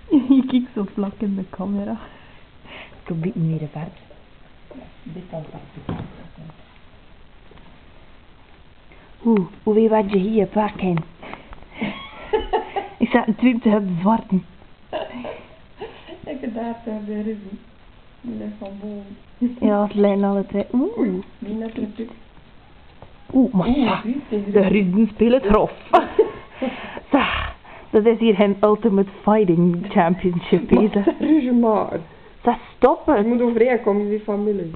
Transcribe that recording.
Je kijkt zo vlak in de camera. Probeer meer ver. Dit kan pas. Hoe weet wat je hier pakken? Ik zat een 20 op de zwarte. Ik heb daar weer ruzie. Die is van boven. Ja, het lijkt alle twee. Die net natuurlijk. Maar de Russen spelen het grof. Dat is hier geen Ultimate Fighting Championship, hè. Ruzie maar. Stop Je het. moet overeenkomen met die familie.